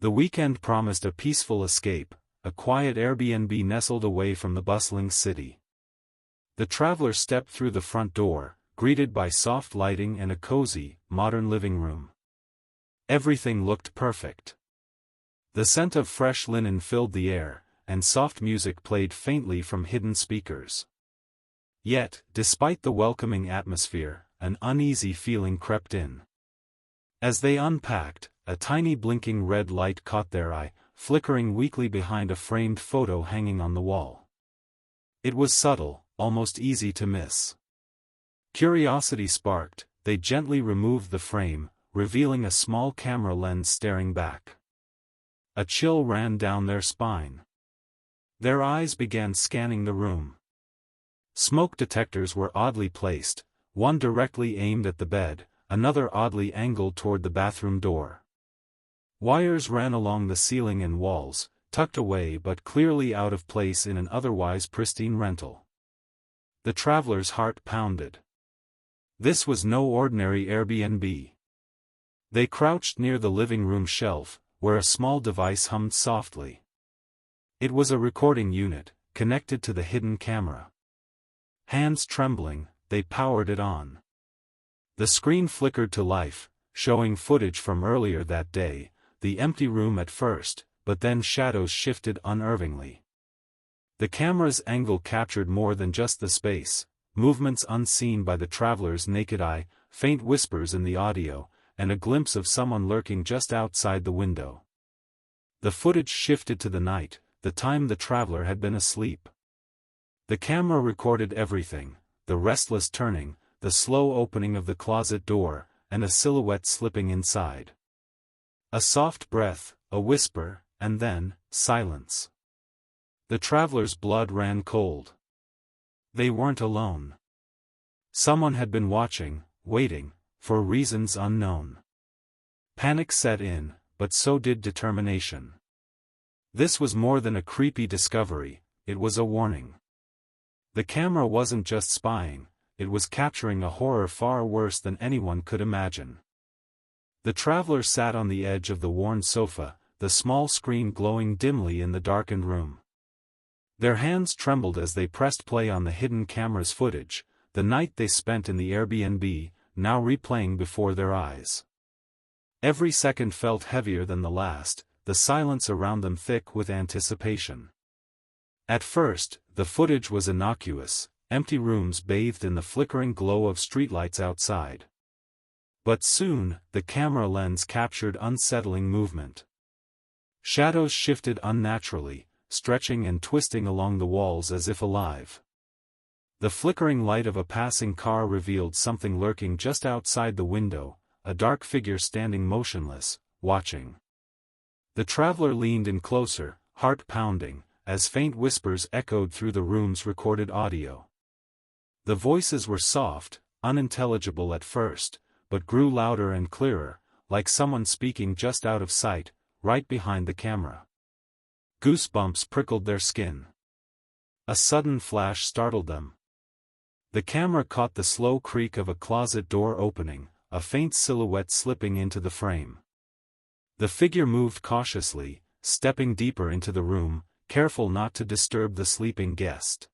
The weekend promised a peaceful escape, a quiet Airbnb nestled away from the bustling city. The traveler stepped through the front door, greeted by soft lighting and a cozy, modern living room. Everything looked perfect. The scent of fresh linen filled the air, and soft music played faintly from hidden speakers. Yet, despite the welcoming atmosphere, an uneasy feeling crept in. As they unpacked, a tiny blinking red light caught their eye, flickering weakly behind a framed photo hanging on the wall. It was subtle, almost easy to miss. Curiosity sparked, they gently removed the frame, revealing a small camera lens staring back. A chill ran down their spine. Their eyes began scanning the room. Smoke detectors were oddly placed, one directly aimed at the bed, another oddly angled toward the bathroom door. Wires ran along the ceiling and walls, tucked away but clearly out of place in an otherwise pristine rental. The traveler's heart pounded. This was no ordinary Airbnb. They crouched near the living room shelf, where a small device hummed softly. It was a recording unit, connected to the hidden camera. Hands trembling, they powered it on. The screen flickered to life, showing footage from earlier that day, the empty room at first, but then shadows shifted unervingly. The camera's angle captured more than just the space, movements unseen by the traveler's naked eye, faint whispers in the audio, and a glimpse of someone lurking just outside the window. The footage shifted to the night, the time the traveler had been asleep. The camera recorded everything, the restless turning, the slow opening of the closet door, and a silhouette slipping inside. A soft breath, a whisper, and then, silence. The traveler's blood ran cold. They weren't alone. Someone had been watching, waiting, for reasons unknown. Panic set in, but so did determination. This was more than a creepy discovery, it was a warning. The camera wasn't just spying, it was capturing a horror far worse than anyone could imagine. The traveler sat on the edge of the worn sofa, the small screen glowing dimly in the darkened room. Their hands trembled as they pressed play on the hidden camera's footage, the night they spent in the Airbnb, now replaying before their eyes. Every second felt heavier than the last, the silence around them thick with anticipation. At first, the footage was innocuous, empty rooms bathed in the flickering glow of streetlights outside. But soon, the camera lens captured unsettling movement. Shadows shifted unnaturally, stretching and twisting along the walls as if alive. The flickering light of a passing car revealed something lurking just outside the window, a dark figure standing motionless, watching. The traveler leaned in closer, heart pounding, as faint whispers echoed through the room's recorded audio. The voices were soft, unintelligible at first, but grew louder and clearer, like someone speaking just out of sight, right behind the camera. Goosebumps prickled their skin. A sudden flash startled them. The camera caught the slow creak of a closet door opening, a faint silhouette slipping into the frame. The figure moved cautiously, stepping deeper into the room, careful not to disturb the sleeping guest.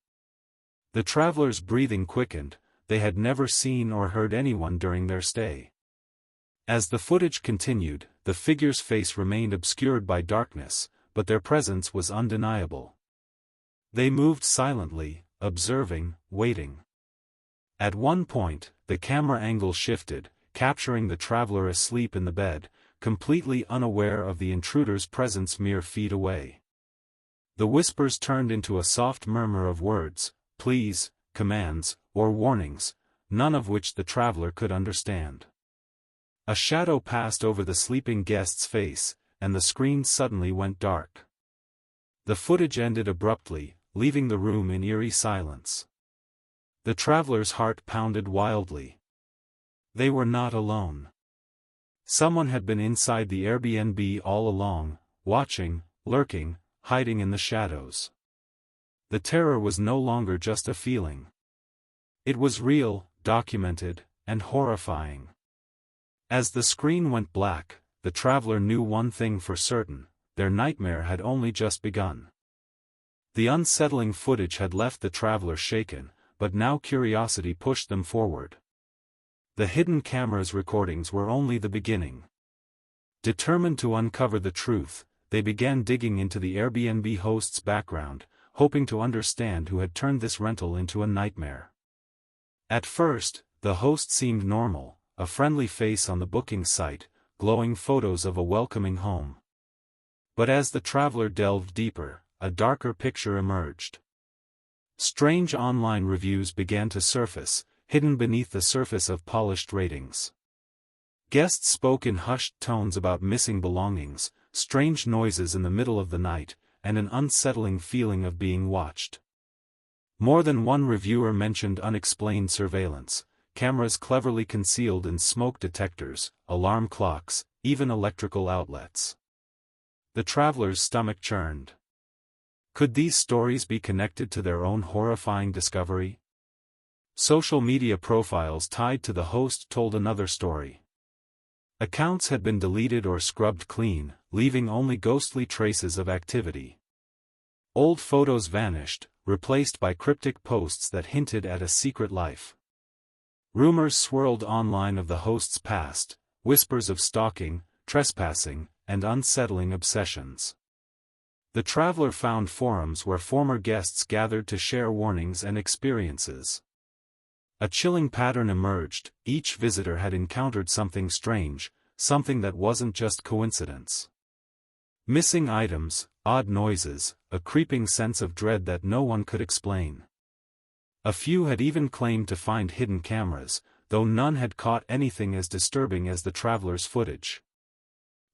The traveler's breathing quickened, they had never seen or heard anyone during their stay. As the footage continued, the figure's face remained obscured by darkness, but their presence was undeniable. They moved silently, observing, waiting. At one point, the camera angle shifted, capturing the traveler asleep in the bed, completely unaware of the intruder's presence mere feet away. The whispers turned into a soft murmur of words, pleas, commands, or warnings, none of which the traveler could understand. A shadow passed over the sleeping guest's face, and the screen suddenly went dark. The footage ended abruptly, leaving the room in eerie silence. The traveler's heart pounded wildly. They were not alone. Someone had been inside the Airbnb all along, watching, lurking, hiding in the shadows. The terror was no longer just a feeling. It was real, documented, and horrifying. As the screen went black, the traveler knew one thing for certain: their nightmare had only just begun. The unsettling footage had left the traveler shaken, but now curiosity pushed them forward. The hidden camera's recordings were only the beginning. Determined to uncover the truth, they began digging into the Airbnb host's background, hoping to understand who had turned this rental into a nightmare. At first, the host seemed normal, a friendly face on the booking site, glowing photos of a welcoming home. But as the traveler delved deeper, a darker picture emerged. Strange online reviews began to surface, hidden beneath the surface of polished ratings. Guests spoke in hushed tones about missing belongings, strange noises in the middle of the night, and an unsettling feeling of being watched. More than one reviewer mentioned unexplained surveillance, cameras cleverly concealed in smoke detectors, alarm clocks, even electrical outlets. The traveler's stomach churned. Could these stories be connected to their own horrifying discovery? Social media profiles tied to the host told another story. Accounts had been deleted or scrubbed clean, leaving only ghostly traces of activity. Old photos vanished, replaced by cryptic posts that hinted at a secret life. Rumors swirled online of the host's past, whispers of stalking, trespassing, and unsettling obsessions. The traveler found forums where former guests gathered to share warnings and experiences. A chilling pattern emerged: each visitor had encountered something strange, something that wasn't just coincidence. Missing items, odd noises, a creeping sense of dread that no one could explain. A few had even claimed to find hidden cameras, though none had caught anything as disturbing as the traveler's footage.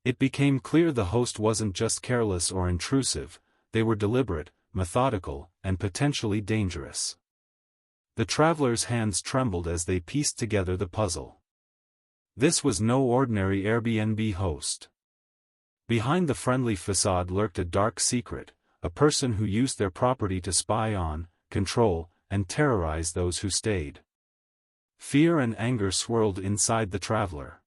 It became clear the host wasn't just careless or intrusive, they were deliberate, methodical, and potentially dangerous. The traveler's hands trembled as they pieced together the puzzle. This was no ordinary Airbnb host. Behind the friendly facade lurked a dark secret, a person who used their property to spy on, control, and terrorize those who stayed. Fear and anger swirled inside the traveler.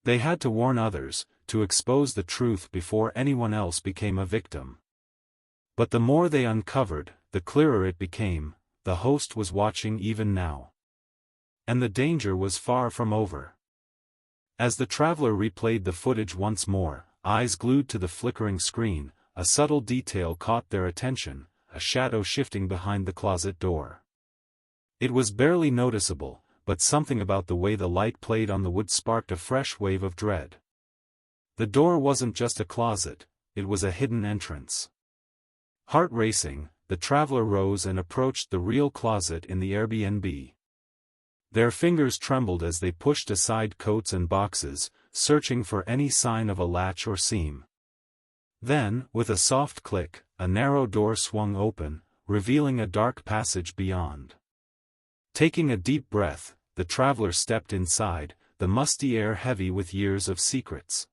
They had to warn others, to expose the truth before anyone else became a victim. But the more they uncovered, the clearer it became: the host was watching even now. And the danger was far from over. As the traveler replayed the footage once more, eyes glued to the flickering screen, a subtle detail caught their attention: a shadow shifting behind the closet door. It was barely noticeable, but something about the way the light played on the wood sparked a fresh wave of dread. The door wasn't just a closet, it was a hidden entrance. Heart racing, the traveler rose and approached the real closet in the Airbnb. Their fingers trembled as they pushed aside coats and boxes, searching for any sign of a latch or seam. Then, with a soft click, a narrow door swung open, revealing a dark passage beyond. Taking a deep breath, the traveler stepped inside, the musty air heavy with years of secrets.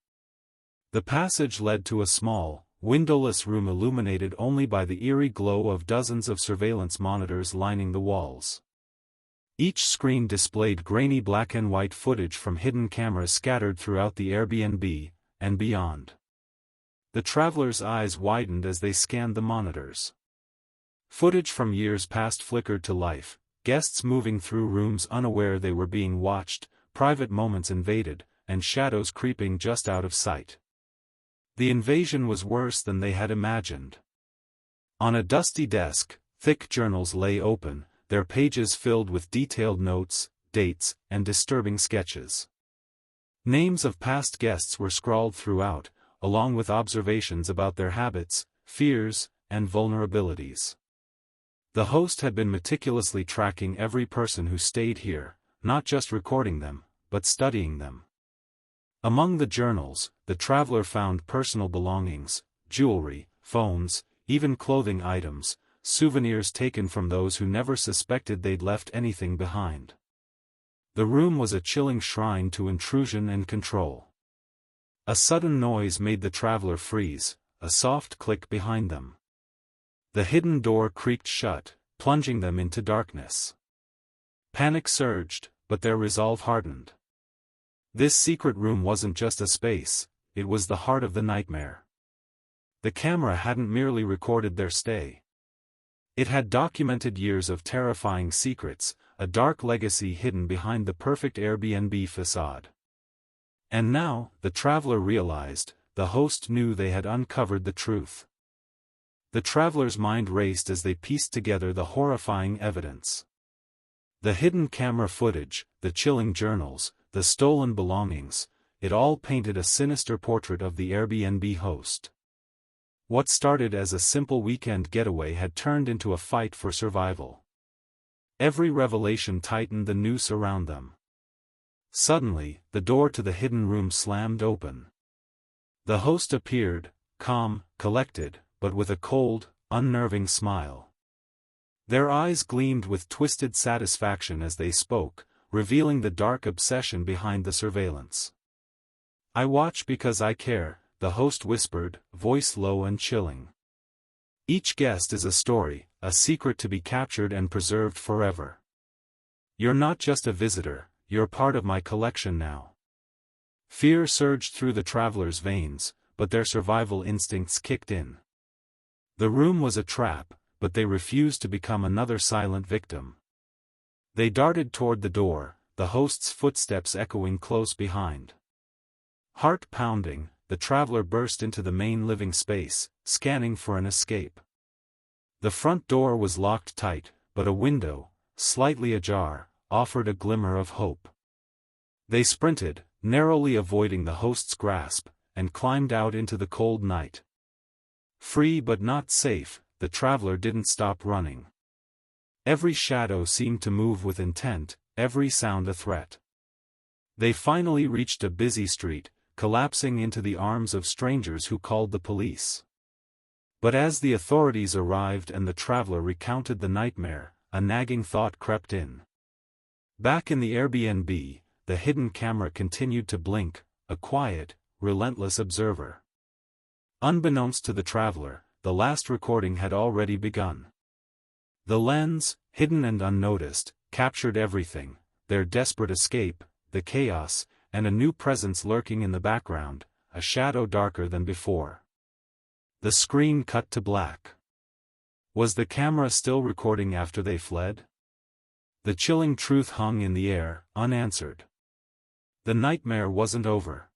The passage led to a small, windowless room illuminated only by the eerie glow of dozens of surveillance monitors lining the walls. Each screen displayed grainy black and white footage from hidden cameras scattered throughout the Airbnb, and beyond. The traveler's eyes widened as they scanned the monitors. Footage from years past flickered to life, guests moving through rooms unaware they were being watched, private moments invaded, and shadows creeping just out of sight. The invasion was worse than they had imagined. On a dusty desk, thick journals lay open, their pages filled with detailed notes, dates, and disturbing sketches. Names of past guests were scrawled throughout, along with observations about their habits, fears, and vulnerabilities. The host had been meticulously tracking every person who stayed here, not just recording them, but studying them. Among the journals, the traveler found personal belongings, jewelry, phones, even clothing items, souvenirs taken from those who never suspected they'd left anything behind. The room was a chilling shrine to intrusion and control. A sudden noise made the traveler freeze, a soft click behind them. The hidden door creaked shut, plunging them into darkness. Panic surged, but their resolve hardened. This secret room wasn't just a space, it was the heart of the nightmare. The camera hadn't merely recorded their stay. It had documented years of terrifying secrets, a dark legacy hidden behind the perfect Airbnb facade. And now, the traveler realized, the host knew they had uncovered the truth. The traveler's mind raced as they pieced together the horrifying evidence. The hidden camera footage, the chilling journals, the stolen belongings, it all painted a sinister portrait of the Airbnb host. What started as a simple weekend getaway had turned into a fight for survival. Every revelation tightened the noose around them. Suddenly, the door to the hidden room slammed open. The host appeared, calm, collected, but with a cold, unnerving smile. Their eyes gleamed with twisted satisfaction as they spoke, revealing the dark obsession behind the surveillance. "I watch because I care," the host whispered, voice low and chilling. "Each guest is a story, a secret to be captured and preserved forever. You're not just a visitor, you're part of my collection now." Fear surged through the traveler's veins, but their survival instincts kicked in. The room was a trap, but they refused to become another silent victim. They darted toward the door, the host's footsteps echoing close behind. Heart pounding, the traveler burst into the main living space, scanning for an escape. The front door was locked tight, but a window, slightly ajar, offered a glimmer of hope. They sprinted, narrowly avoiding the host's grasp, and climbed out into the cold night. Free but not safe, the traveler didn't stop running. Every shadow seemed to move with intent, every sound a threat. They finally reached a busy street, collapsing into the arms of strangers who called the police. But as the authorities arrived and the traveler recounted the nightmare, a nagging thought crept in. Back in the Airbnb, the hidden camera continued to blink, a quiet, relentless observer. Unbeknownst to the traveler, the last recording had already begun. The lens, hidden and unnoticed, captured everything: their desperate escape, the chaos, and a new presence lurking in the background, a shadow darker than before. The screen cut to black. Was the camera still recording after they fled? The chilling truth hung in the air, unanswered. The nightmare wasn't over.